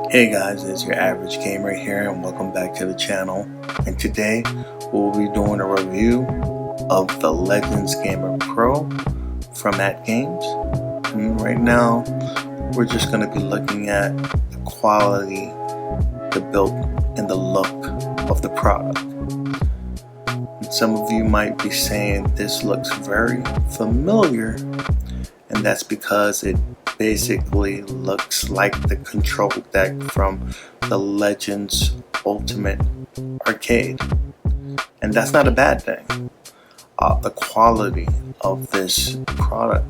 Hey guys, it's your average gamer here and welcome back to the channel. And today we'll be doing a review of the Legends Gamer Pro from AtGames. And right now we're just going to be looking at the quality, the build, and the look of the product. And some of you might be saying this looks very familiar, and that's because it basically looks like the control deck from the Legends Ultimate Arcade, and that's not a bad thing. The quality of this product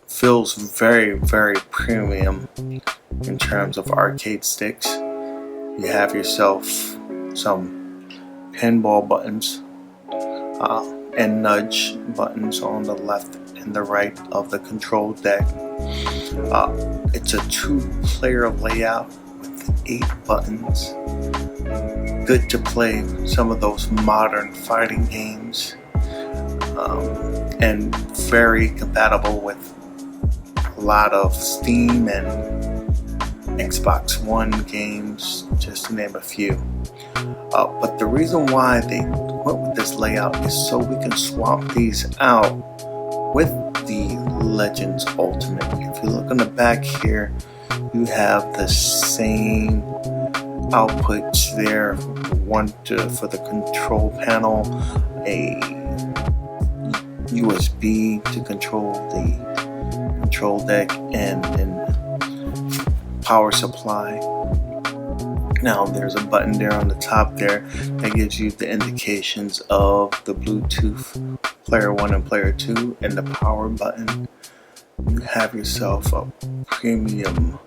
feels very premium in terms of arcade sticks. You have yourself some pinball buttons and nudge buttons on the left and the right of the control deck. It's a 2-player layout with 8 buttons. Good to play some of those modern fighting games, and very compatible with a lot of Steam and Xbox One games, just to name a few. But the reason why they went with this layout is so we can swap these out with the Legends Ultimate. If you look on the back here, you have the same outputs there. For the control panel, a USB to control the control deck, and power supply. Now there's a button there on the top there that gives you the indications of the Bluetooth player 1 and player 2 and the power button. You have yourself a premium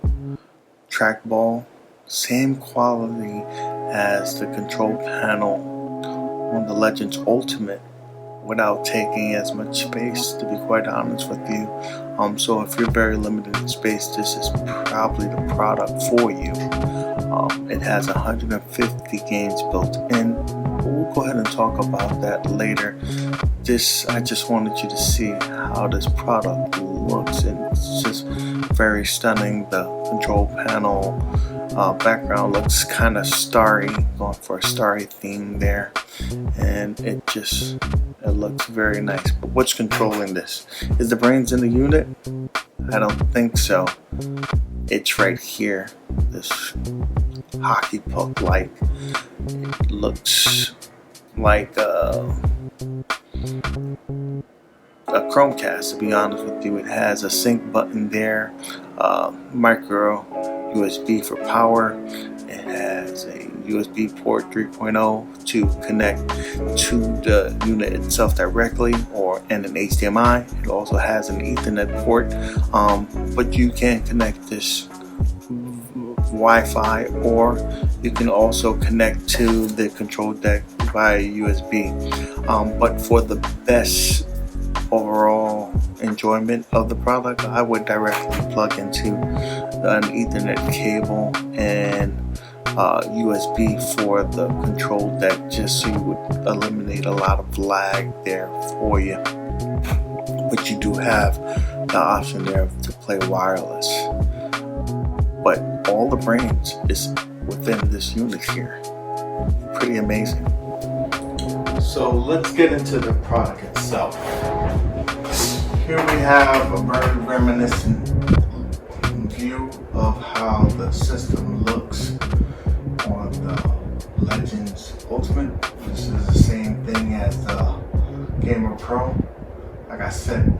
trackball, same quality as the control panel on the Legends Ultimate, without taking as much space, to be quite honest with you. So if you're very limited in space, this is probably the product for you. It has 150 games built in. We'll go ahead and talk about that later. I just wanted you to see how this product looks, and it's just very stunning. The control panel background looks kind of starry, going for a starry theme there, and it looks very nice. But what's controlling this? Is the brains in the unit? I don't think so. It's right here, this hockey puck like. It looks like a Chromecast, to be honest with you. It has a sync button there, micro USB for power. It has a USB port 3.0 to connect to the unit itself directly, and an HDMI. It also has an Ethernet port, but you can connect this Wi-Fi, or you can also connect to the control deck via USB. But for the best overall enjoyment of the product, I would directly plug into an Ethernet cable and USB for the control deck, just so you would eliminate a lot of lag there for you. But you do have the option there to play wireless. But all the brains is within this unit here. Pretty amazing. So let's get into the product itself. Here we have a very reminiscent view of how the system looks on the Legends Ultimate. This is the same thing as the Gamer Pro. Like I said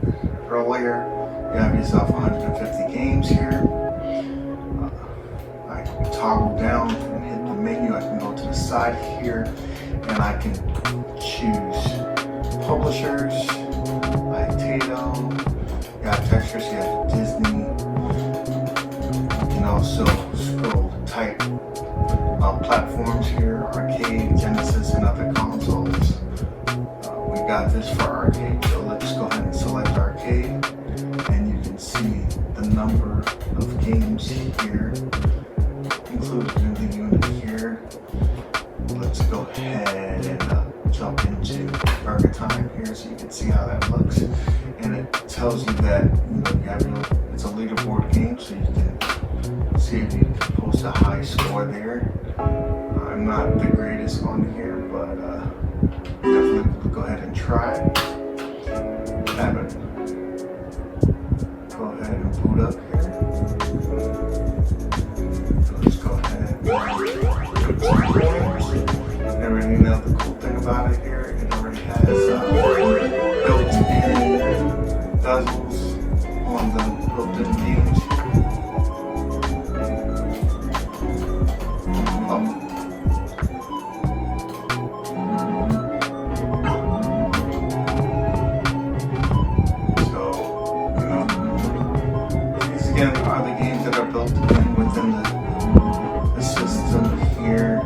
earlier, you have yourself 150 games here. I can toggle down and hit the menu. I can go to the side here and I can choose publishers like Tato. You got textures, you have Disney. You can also scroll to type platforms here: arcade, Genesis, and other consoles. We got this for arcade, so let's go ahead and select arcade, and you can see the number of games here included in the unit here. Let's go ahead and jump into Burger Time here so you can see how that looks. And it tells you that you have it's a leaderboard game, so you can see if you can post a high score there. I'm not the greatest on here, but definitely go ahead and try. Have it. Go ahead and boot up here. So let's go ahead and put some coins and everything. Now the cool thing about it here, it already has built-in bezels on the built-in games. Again, are the games that are built in within the system here.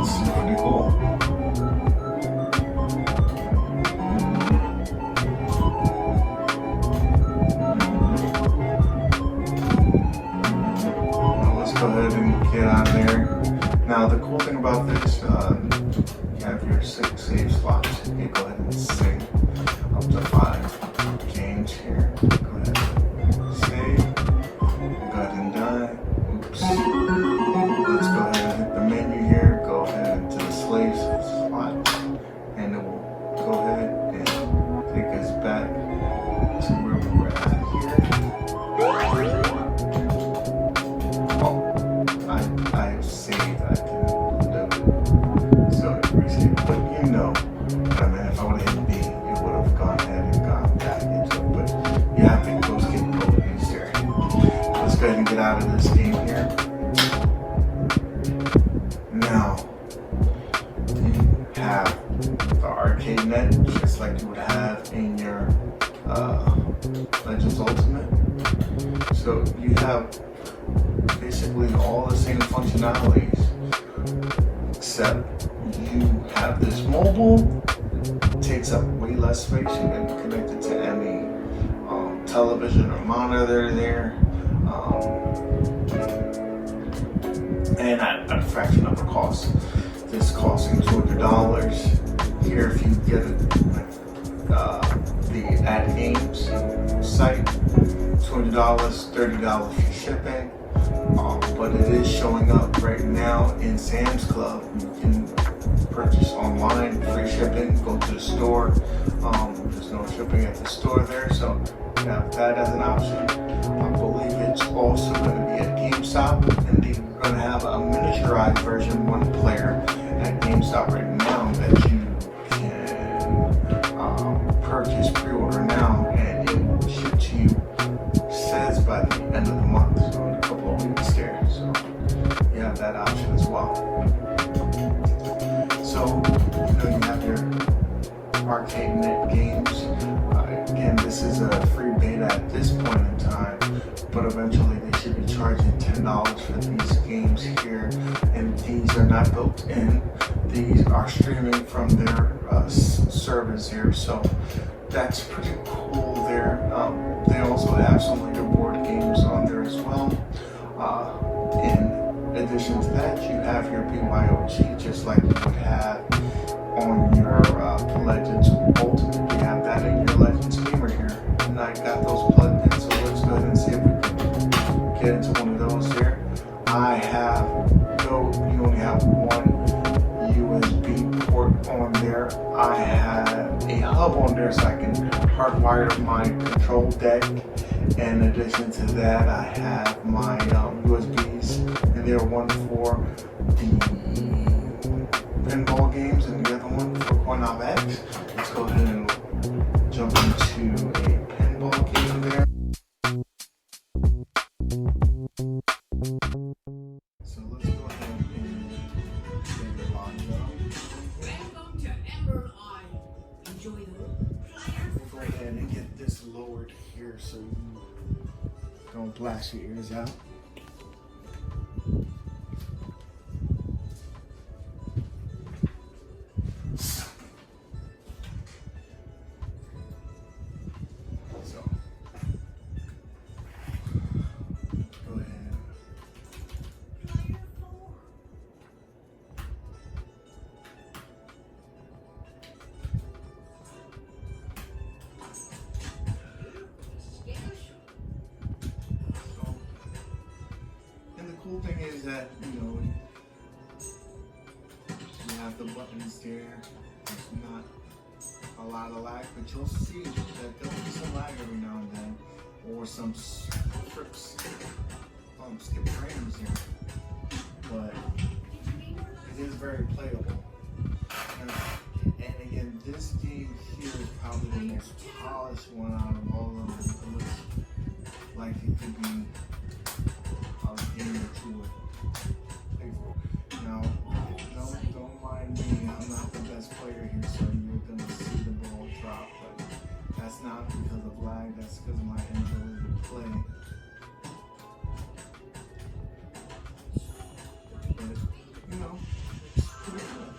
It's pretty cool. Now let's go ahead and get on there. Now the cool thing about this, you have your 6 save slots. You go ahead and save up to 5 games here. Go ahead and save. Go ahead and die. Oops. Let's go ahead and hit the menu here. Go ahead to the slave slot, and it will go ahead and take us back to where we were at here. Oh, I saved. I didn't do it. So it resaved. But you know, I mean, if I would have hit B, it would have gone ahead and gone back into it. But you have to go skip these there. Let's go ahead and get out of this game here. Now, you have the arcade net, just like you would have in your Legends Ultimate. So you have basically all the same functionalities, except you have this mobile. It takes up way less space. You can connect it to any television or monitor there, and at a fraction of the cost. This costing $200 here if you get it the AtGames site. $200, $30 for shipping, but it is showing up right now in Sam's Club. You can purchase online, free shipping. Go to the store. There's no shipping at the store there, so you have that as an option. I believe it's also going to be at GameStop, and they're going to have a miniaturized version, one player at GameStop right now that you can purchase, pre-order now, and it will ship to you. Says by the end of the month, so in a couple of weeks there. So you have that option as well. So you have your arcade net games. Again, this is a free beta at this point in time, but eventually they should be charging $10 for these games here, and these are not built in. These are streaming from their servers here, so that's pretty cool there. They also have some leaderboard games on there as well. In addition to that, you have your BYOG, just like you would have on your Legends Ultimate. You have that in your Legends Gamer here. And I got those plugged in, so let's go ahead and see if we can get into one of those there. I have, though you only have one USB port on there, I have a hub on there so I can hardwire my control deck. In addition to that, I have my USBs, and there one for the pinball games and the other one for Coin-Op X. Let's go ahead and jump into a pinball game there. So let's go ahead and get it logged up. Welcome to Emerald Isle. Enjoy the player. Go ahead and get this lowered here so you don't blast your ears out. So, go ahead. that, you have the buttons there. There's not a lot of lag, but you'll see that there'll be some lag every now and then, or some skip frames here. But it is very playable. And again, this game here is probably the most polished one out of all of them. It looks like it could be a game that you would pay for. Now, don't mind me, I'm not the best player here, so you're gonna see the ball drop, but that's not because of lag, that's because of my inability to play. But, it's pretty cool.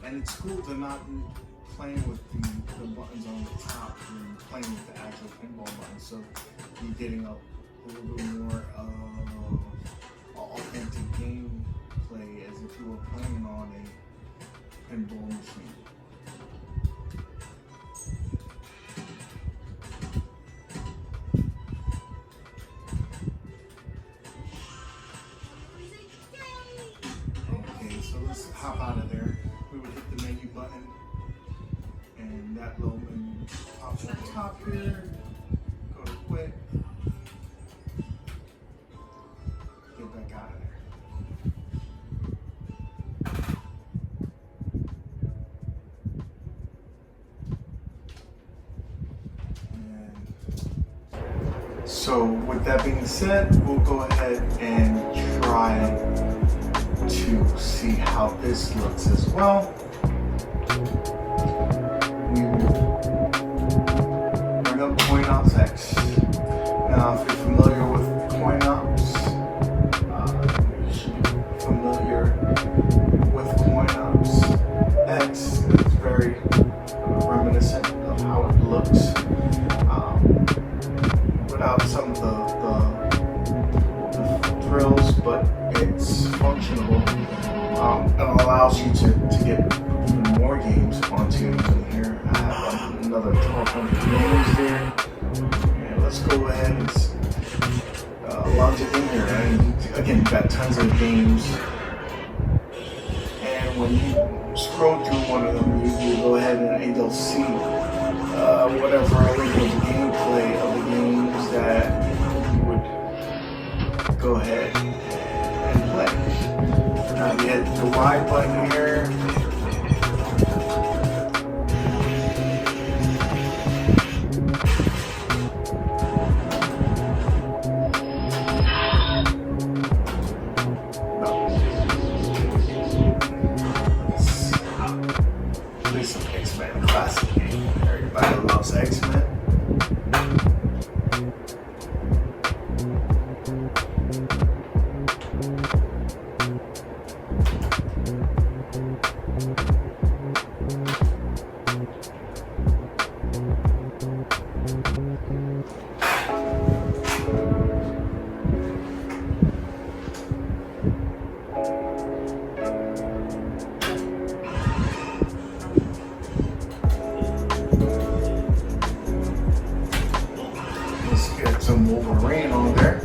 And it's cool to not be playing with the buttons on the top, you're playing with the actual pinball buttons, so you're getting a little bit more authentic gameplay as if you were playing on a pinball machine. Okay, so let's hop out of there. We would hit the menu button, and that little menu pops on top here. Go to quit. Get back out of there. And so with that being said, we'll go ahead and try to see how this looks as well. We will bring up CoinOps X. Now, if you're familiar with CoinOps, you should be familiar with CoinOps X. It's very reminiscent of how it looks, without some of the thrills, but it's functional. It allows you to get even more games onto here. I have another 1,200 games there. And let's go ahead and launch it in here. And again, you've got tons of games. And when you scroll through one of them, you go ahead and you'll see whatever original gameplay of the games that you would go ahead and play. Now you hit the Y button here. Play some X-Men classic game. Everybody loves X-Men. Let's get some Wolverine on there.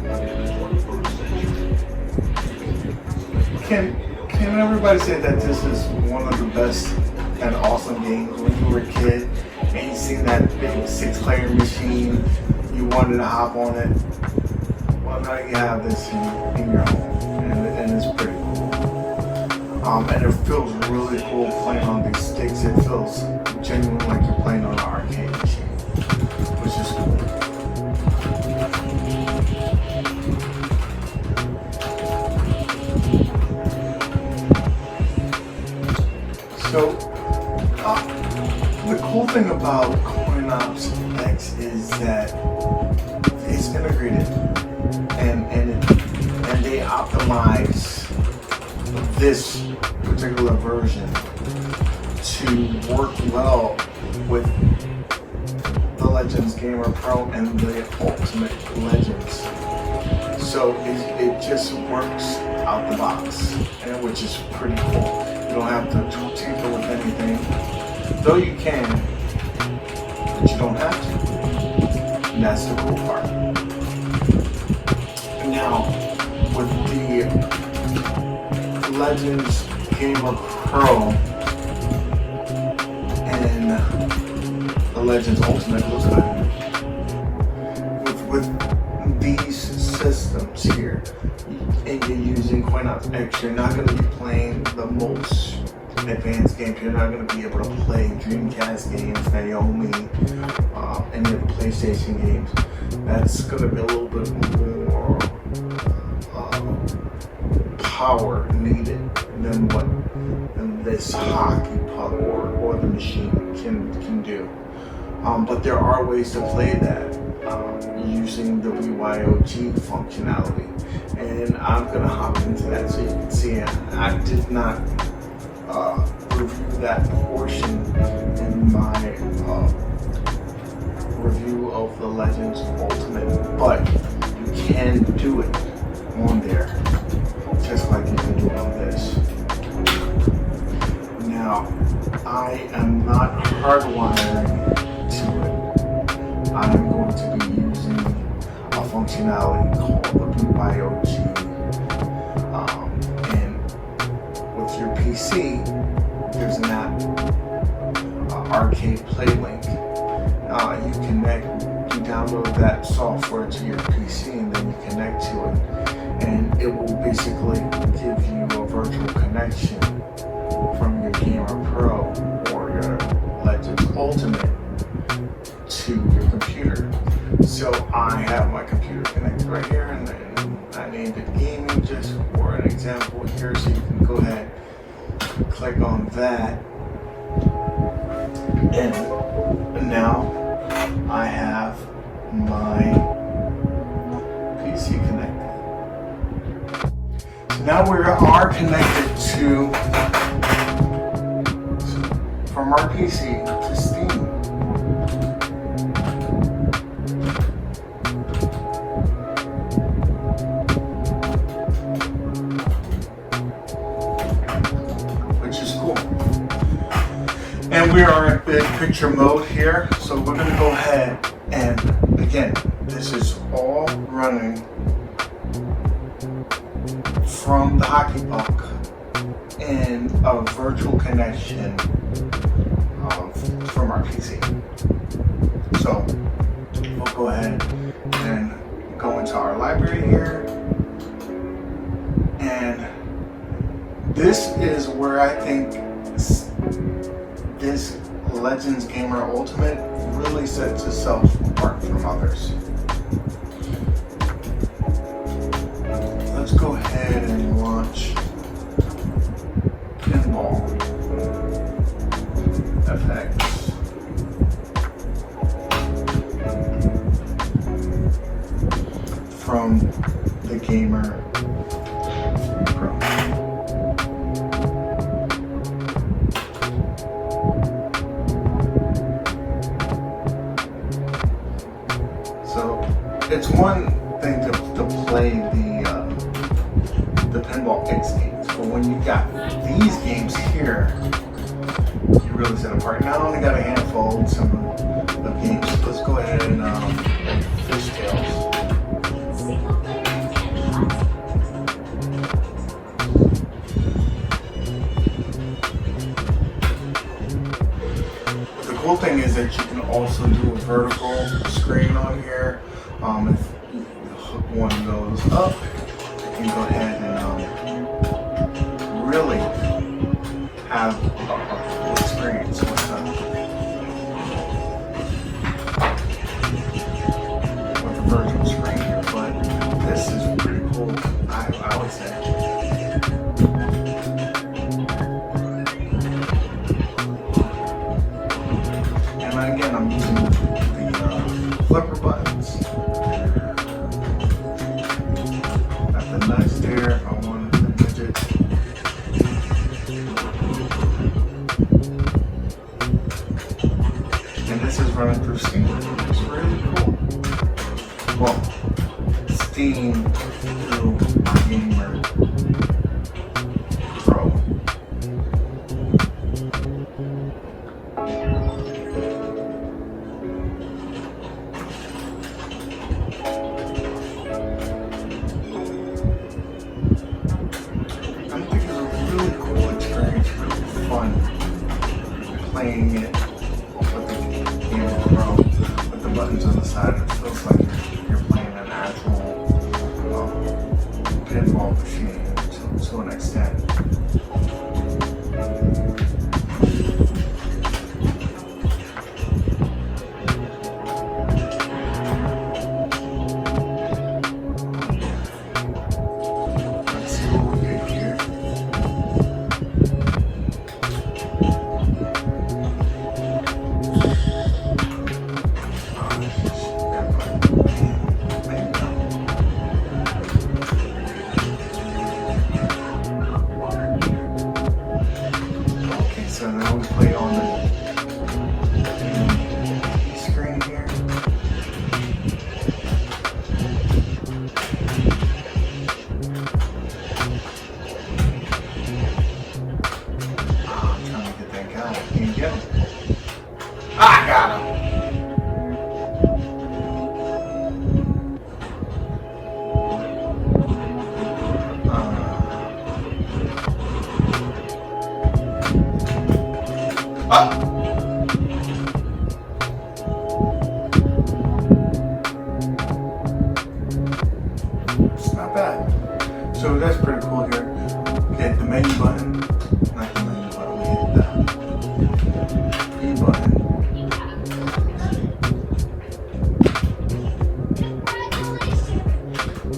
Can everybody say that this is one of the best and awesome games? When you were a kid and you seen that big 6-player machine, you wanted to hop on it. Well, now you have this in your home, and it's pretty cool. And it feels really cool playing on these sticks. It feels genuinely like you're playing on an arcade machine, which is cool. So, the cool thing about CoinOps X is that it's integrated, and they optimize this particular version to work well with the Legends Gamer Pro and the Ultimate Legends. So it just works out the box, and which is pretty cool. You don't have to tinker with anything, though you can, but you don't have to. And that's the cool part. Now, with the Legends Gamer Pro and the Legends Ultimate, looks good. With these systems here, and you're using Coinops X, you're not going to be playing the most advanced games. You're not going to be able to play Dreamcast games, Naomi, any of the PlayStation games. That's going to be a little bit more power needed than what this hockey puck or the machine can do. But there are ways to play that using the BYOG functionality, and I'm going to hop into that so you can see it. I did not review that portion in my review of the Legends Ultimate, but you can do it on there just like you can do it on this. Now, I am not hardwiring to it. I'm going to be using a functionality called the BYOG, and with your PC, there's an app, Arcade PlayLink. You download that software to your PC and then you connect to it, and it will basically give you a virtual connection from your Gamer Pro or your Legends Ultimate to your computer. So I have my computer connected right here, and I named it Gaming just for an example here, so you can go ahead, click on that, and now I have my PC connected. So now we are connected from our PC to Steam. Which is cool. And we are in big picture mode here, so we're going to go ahead and, again, this is all running from the hockey puck and a virtual connection from our PC. So we'll go ahead and go into our library here, and this is where I think this Legends Gamer Ultimate really sets itself apart from others. Let's go ahead and launch Pinball FX. From the Gamer Pro. So it's one thing to play the Pinball X games, but when you got these games here, you really set apart. Now I only got a handful of some of games. Let's go ahead and Fishtails. The cool thing is that you can also do a vertical screen on here. If you hook one of those up, you can go ahead and really have a cool experience with the virtual screen here. But this is pretty cool, I would say. And again, I'm using the flipper buttons. Got the nuts there if I wanted to midget. And this is running through Steam. It's really cool. Well, Steam through Gamer Pro. pinball machine to an extent. Let's see what we get here. Okay, so now we play on the screen here. I'm trying to get that guy. Can't get him. I got him. It's not bad. So that's pretty cool here. Hit the menu button. Not the menu button, we hit the E button.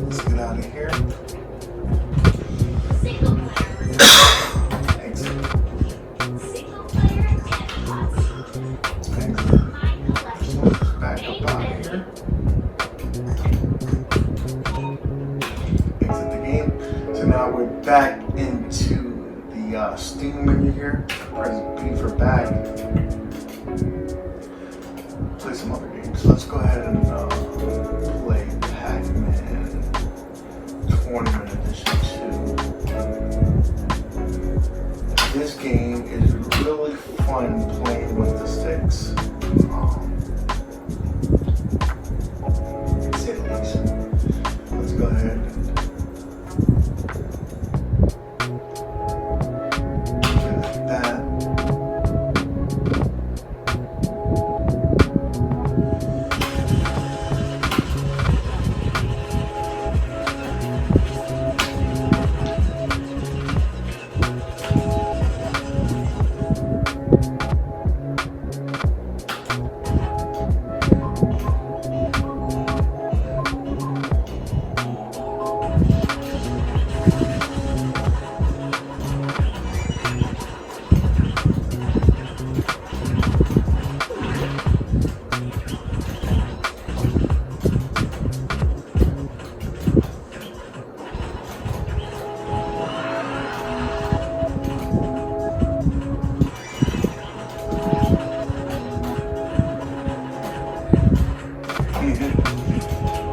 Let's get out of here. Exit. Back up out of here. Exit the game. So now we're back into the Steam menu here. Press B for back. Play some other games. Let's go ahead and play Pac-Man Tournament Edition 2. This game is really fun playing with the sticks. To say the least. Let's go ahead and do that.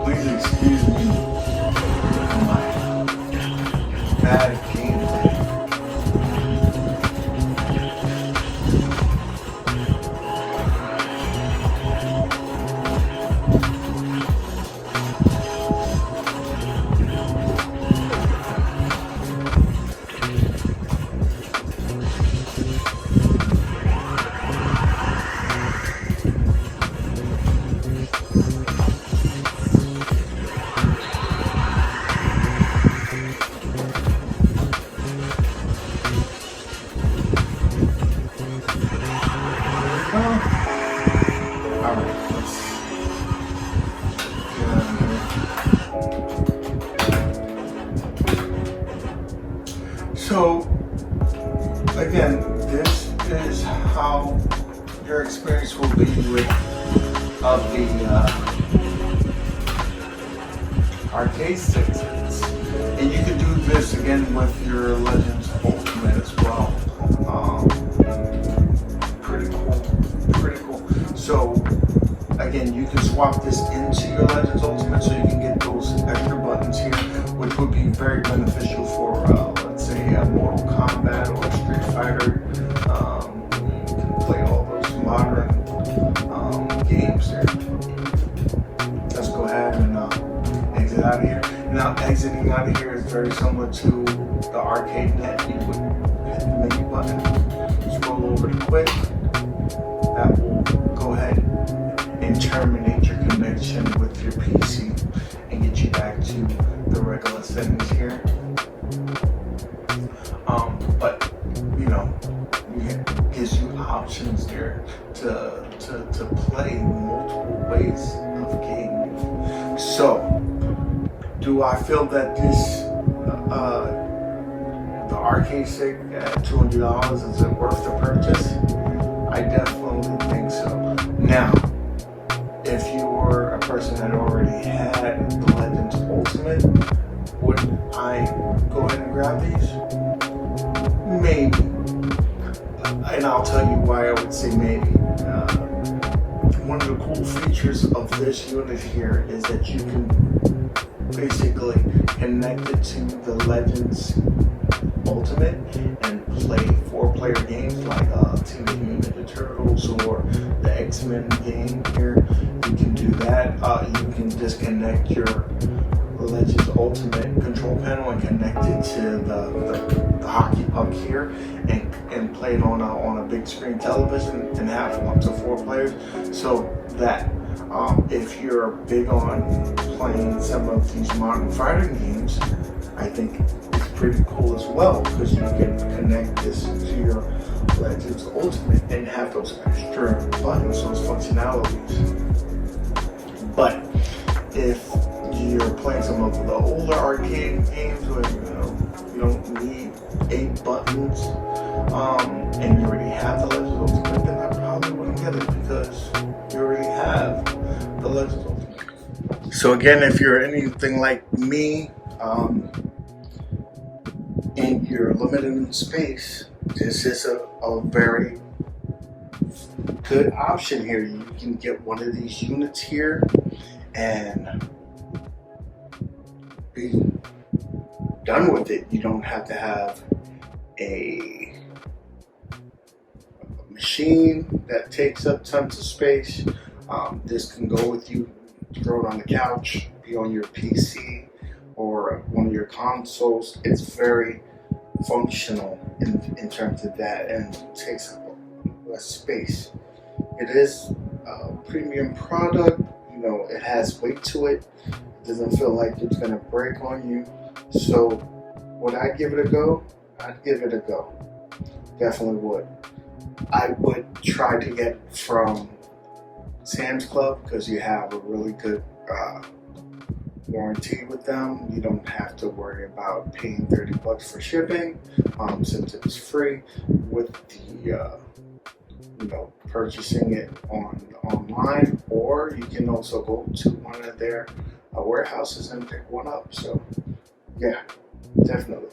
Please excuse me for my bad gameplay. Alright, let's get out of here. So, again, this is how your experience will be with the arcade sticks. And you can do this again with your Legends Ultimate as well. Pretty cool. So again, you can swap this into your Legends Ultimate so you can get those extra buttons here, which would be very beneficial for, let's say, a Mortal Kombat or a Street Fighter. You can play all those modern games there. Let's go ahead and exit out of here. Now, exiting out of here is very similar to the arcade net. You would hit the menu button, scroll over to quit. That will go ahead and terminate your connection with your PC and get you back to the regular settings here. But you know, it gives you options there to play multiple ways of gaming. So, do I feel that this the arcade stick at $200 is it worth the purchase? I definitely think so. Now, if you were a person that already had the Legends Ultimate, would I go ahead and grab these? Maybe. And I'll tell you why I would say maybe. One of the cool features of this unit here is that you can basically connect it to the Legends Ultimate and play 4-player games like Teenage Mutant Ninja Turtles or the X-Men game here. You can do that. You can disconnect your Legends Ultimate control panel and connect it to the hockey puck here and play it on a big screen television and have up to 4 players. So that if you're big on playing some of these modern fighting games, I think it's pretty cool as well, because you can connect this to your Legends Ultimate and have those extra buttons, those functionalities. And if you're playing some of the older arcade games where you don't need 8 buttons, and you already have the Legends Ultimate, then I probably wouldn't get it because you already have the Legends Ultimate. So again, if you're anything like me, and you're limited in space, this is a very good option here. You can get one of these units here and be done with it. You don't have to have a machine that takes up tons of space. This can go with you, throw it on the couch, be on your PC or one of your consoles. It's very functional in terms of that and takes up less space. It is a premium product. You know, it has weight to it. It doesn't feel like it's gonna break on you. So would I give it a go? I'd give it a go. Definitely would. I would try to get it from Sam's Club because you have a really good warranty with them. You don't have to worry about paying $30 for shipping, since it's free with the purchasing it online, or you can also go to one of their warehouses and pick one up. So yeah, definitely.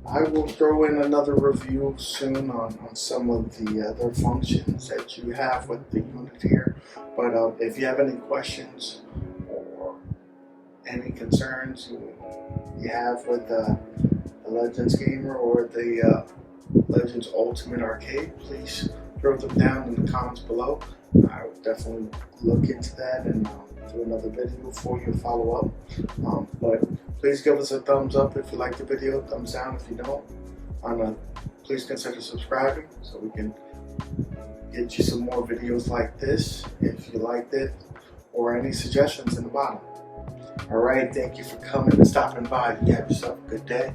I will throw in another review soon on some of the other functions that you have with the unit here. But if you have any questions or any concerns you have with the Legends Gamer or the Legends Ultimate Arcade, please throw them down in the comments below. I will definitely look into that and do another video for you to follow up. But please give us a thumbs up if you like the video, thumbs down if you don't. Please consider subscribing so we can get you some more videos like this if you liked it, or any suggestions in the bottom. Alright, thank you for coming and stopping by. You have yourself a good day.